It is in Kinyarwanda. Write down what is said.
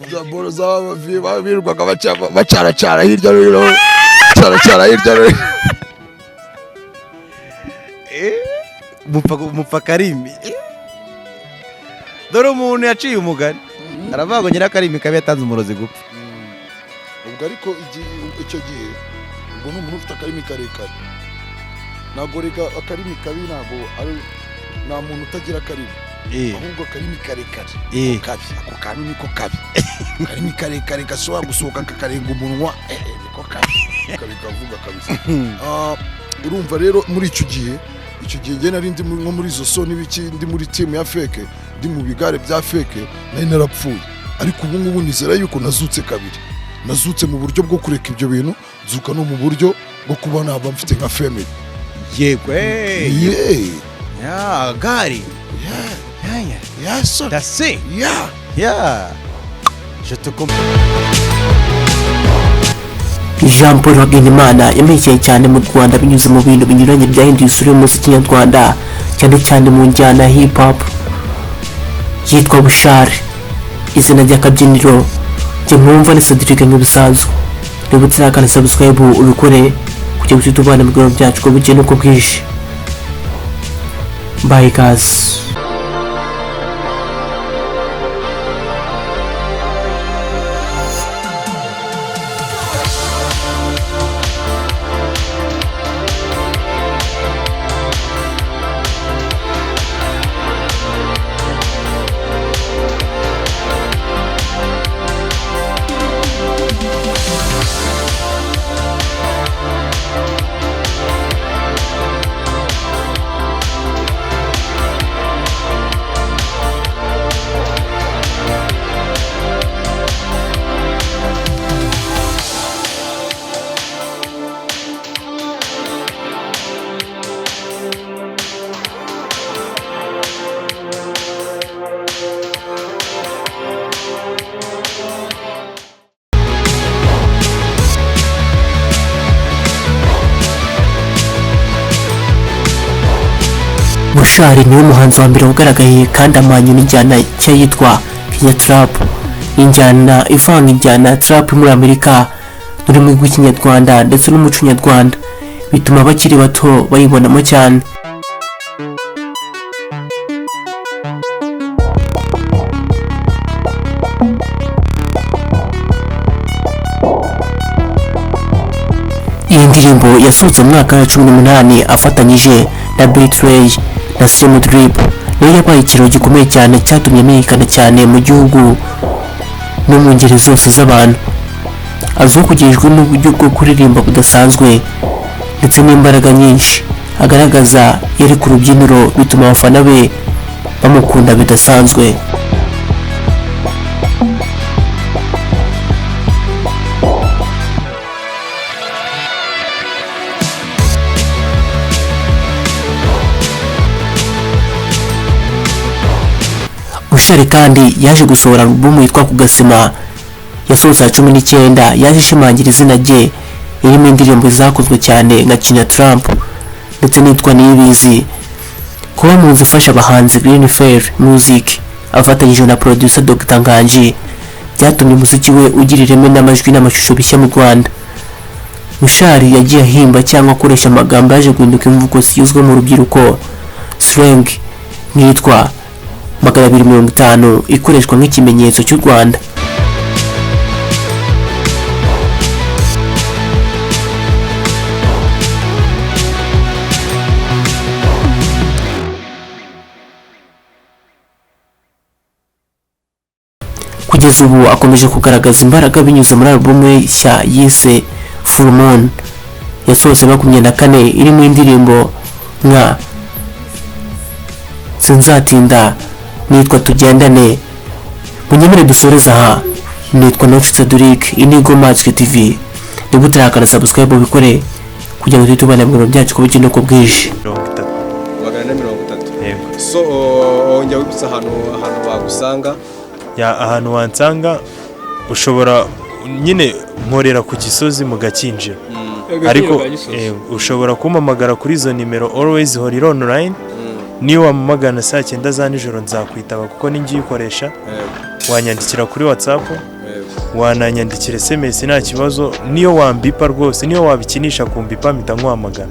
Zaboro z'abavi babirwaga bacara hirya no hino cara hirya no hino mupfa karimi dore umuntu yaciye umugani aravuga ngo nyirakarimi kabi yatanze umurozi gupfa ubwo ariko icyo gihe ubwo ni umuntu ufite akarimi karekare ntabwo reka akarimi kabi ntabwo ari nta muntu utagira akarimi ahubwo akarimi karekare kabi ako kantu niko kabi akarimi karekare gashobora gusohoka kakarenga umunwa niko kabi kavuga kabisa urumva rero muri icyo gihe njye nari ndi nko muri izo so n'ibiki ndi muri team ya feke ndi mu bigare bya feke nari narapfuye ariko ubu ngubu nizera yuko nazutse kabiri nazutse mu buryo bwo kureka ibyo bintu nzuka no mu buryo bwo kuba naba mfite nka family yego gari so that's it je te comprends. Jean Paul Hagenimana yamenyekanye cyane mu Rwanda binyuze mu bintu binyuranye byahinduye isura y'umuziki nyarwanda cyane cyane mu njyana ya hip hop yitwa Bushali. Izina ry'akabyiniro jye mwumva ni Cedric nk'ibisanzwe nibutse nakane subscribe ubikore kugira ngo tubane mu biganiro byacu ko bukeye nuko bwije. Bye guys. Bushali niwe muhanzi wa mbere ugaragaye kandi amanyu n'injyana nshya yitwa KUNYATRAP. Injyana ivanga injyana trap muri Amerika n'ururimi rw'ikinyarwanda ndetse n'umuco nyarwanda bituma abakiri bato bayibonamo cyane. Iyi ndirimbo yasohotse mu mwaka wa 2018 afatanyije na Betray na Drip. Niyo yabaye ikiraro gikomeye cyane cyatumye amenyekana cyane mu gihugu no mu ngeri zose z'abantu. Azwiho kugirijwe n'uburyo bwo kuririmba budasanzwe ndetse n'imbaraga nyinshi agaragaza yari ku rubyiniro bituma abafana be bamukunda bidasanzwe. Bushali kandi yaje gusohora album yitwa Kugasima yasohotse 19 yaje ishimangira izina rye irimo indirimbo zakozwe cyane nka KUNYATRAP ndetse nitwa Niyibizi. Kuba mu nzu ifasha abahanzi Green Fair Music afatanyije na producer Dr Nganji byatumye umuziki we ugira ireme n'amajwi n'amashusho bishya mu Rwanda. Bushali yagiye ahimba cyangwa akoresha amagambo yaje guhinduka imvugo zigezwe mu rubyiruko slang nitwa 250 ikoreshwa nk'ikimenyetso cy'u Rwanda. Kugeza ubu akomeje kugaragaza imbaraga binyuze muri album nshya yise Full Moon yasohotse 24 irimo indirimbo nka Sinzatinda nitwa Tugendane. Munyemere dusoreza aha nitwa Cedric Inigo Magic TV. Nibutse nakana subscribe ubikore kugira ngo tubane mu biganiro byacu ko bukeye nuko bwije. 330 so ongera wibutsa ahantu bagusanga ahantu wansanga ushobora nyine nkorera ku Gisozi mu Gakinjiro ariko ushobora kumpamagara kuri izo nimero always hori online niyo wamamagana saa 9 za nijoro nzakwitaba kuko ningiye ukoresha wanyandikira kuri WhatsApp, wananyandikira SMS nta kibazo, niyo wambipa rwose, niyo wabikinisha kumbipa mpita nkuhamagara.